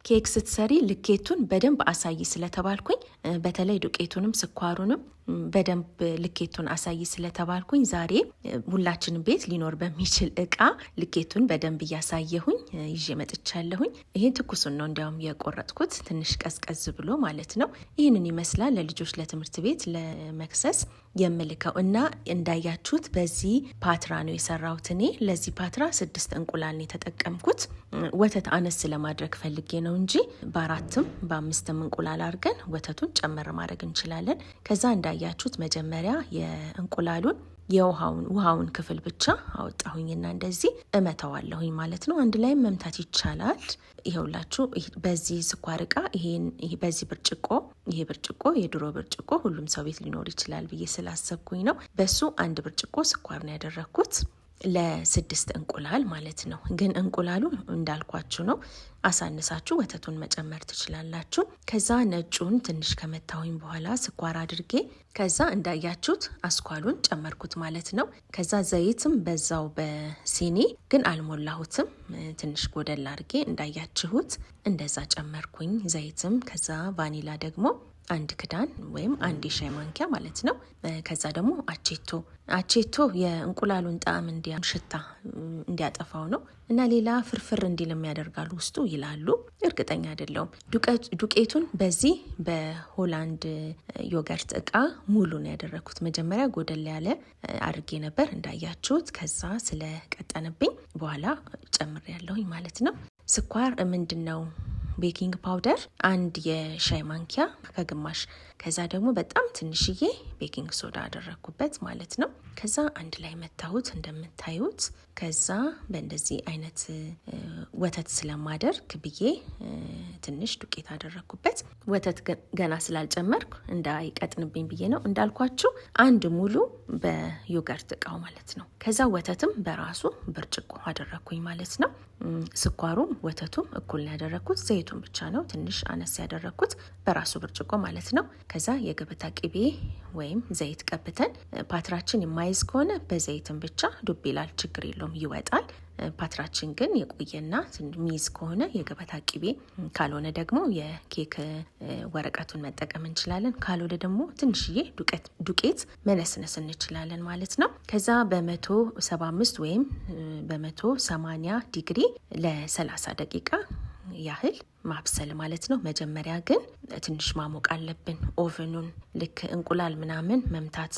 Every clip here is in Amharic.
ኬክ ስትሰሪ ልኬቱን በደንብ አሳይ ስለተባልኩኝ በተለይ ዱቄቱንም ስኳሩንም በደንብ ልኬቱን አሳይ ስለተባልኩኝ ዛሬ ሁላችንም ቤት ሊኖር በሚችል እቃ ልኬቱን በደንብ እያሳየሁኝ ይዤ መጥቻለሁኝ። ይሄን ትኩሱን ነው እንዲያውም የቆረጥኩት ትንሽ ቀዝቀዝ ብሎ ማለት ነው። ይህንን ይመስላል ለልጆች ለትምህርት ቤት ለመክሰስ የምልከው እና እንዳያችሁት በዚህ ፓትራ ነው የሰራሁት። እኔ ለዚህ ፓትራ 6 እንቁላል ነው የተጠቀምኩት። ወተት አነስ ለማድረግ ፈልጌ ነው እንጂ በ4ም በ5ም እንቁላል አድርገን ወተቱን ጨመር ማድረግ እንችላለን። ከዛ እንዳያችሁት መጀመሪያ የእንቁላሉን ውሃውን ክፍል ብቻ አወጣሁኝና እንደዚህ እመተዋለሁኝ ማለት ነው። አንድ ላይ መምታት ይቻላል። ይሄውላችሁ በዚህ ስኳር እቃ በዚህ ብርጭቆ የድሮ ብርጭቆ ሁሉም ሰው ቤት ሊኖር ይችላል ብዬ ስላሰብኩኝ ነው። በሱ 1 ብርጭቆ ስኳር ነው ያደረኩት ለ6 እንቁላል ማለት ነው። ግን እንቁላሉ እንዳልኳችሁ ነው። አሳንሳችሁ ወተቱን መጨመር ትችላላችሁ። ከዛ ነጩን ትንሽ ከመታሁኝ በኋላ ስኳር አድርጌ ከዛ እንዳያችሁት አስኳሉን ጨመርኩት ማለት ነው። ከዛ ዘይትም በዛው በሲኒ ግን አልሞላሁትም። ትንሽ ጎደል አድርጌ እንዳያችሁት እንደዛ ጨመርኩኝ ዘይትም። ከዛ ቫኒላ ደግሞ 1 ክዳን ወይም 1 የሻይ ማንኪያ ማለት ነው። ከዛ ደግሞ አቼቶ የእንቁላሉን ጣዕም ሽታ እንዲያጠፋው ነው እና ሌላ ፍርፍር እንዲልም ያደርጋሉ ውስጡ ይላሉ። እርግጠኛ አይደለሁም። ዱቄቱን በዚህ በሆላንድ ዮገርት እቃ ሙሉ ነው ያደረኩት። መጀመሪያ ጎደል ያለ አድርጌ ነበር እንዳያችሁት። ከዛ ስለቀጠነብኝ በኋላ ጨምሬያለሁኝ ማለት ነው። ስኳር ምንድነው ቤኪንግ ፓውደር 1 የሻይ ማንኪያ ከግማሽ። ከዛ ደግሞ በጣም ትንሽዬ ቤኪንግ ሶዳ አደረኩበት ማለት ነው። ከዛ አንድ ላይ መታሁት እንደምታዩት። ከዛ በእንደዚህ አይነት ወተት ስለማደርግ ብዬ ትንሽ ዱቄት አደረኩበት። ወተት ገና ስላልጨመርኩ እንዳይቀጥንብኝ ብዬ ነው። እንዳልኳችሁ 1 ሙሉ በዮገርት እቃው ማለት ነው። ከዛ ወተትም በራሱ ብርጭቆ አደረኩኝ ማለት ነው። ስኳሩም ወተቱም እኩል ያደረኩት፣ ዘይቱን ብቻ ነው ትንሽ አነስ ያደረኩት በራሱ ብርጭቆ ማለት ነው። ከዛ የገበታ ቅቤ ወይም ዘይት ቀብተን ፓትራችን የማይዝ ከሆነ በዘይትም ብቻ ዱብ ይላል፣ ችግር የለውም ይወጣል። ፓትራችን ግን የቆየና ሚዝ ከሆነ የገበታ ቅቤ፣ ካልሆነ ደግሞ የኬክ ወረቀቱን መጠቀም እንችላለን። ካልሆነ ደግሞ ትንሽዬ ዱቄት መነስነስ እንችላለን ማለት ነው። ከዛ በ175 ወይም በ180 ዲግሪ ለ30 ደቂቃ ያህል ማብሰል ማለት ነው። መጀመሪያ ግን ትንሽ ማሞቅ አለብን ኦቨኑን። ልክ እንቁላል ምናምን መምታት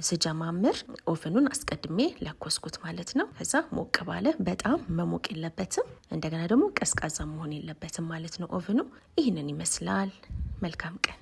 ስጀማምር ኦቨኑን አስቀድሜ ለኮስኩት ማለት ነው። ከዛ ሞቅ ባለ፣ በጣም መሞቅ የለበትም፣ እንደገና ደግሞ ቀዝቃዛ መሆን የለበትም ማለት ነው ኦቨኑ። ይህንን ይመስላል። መልካም ቀን።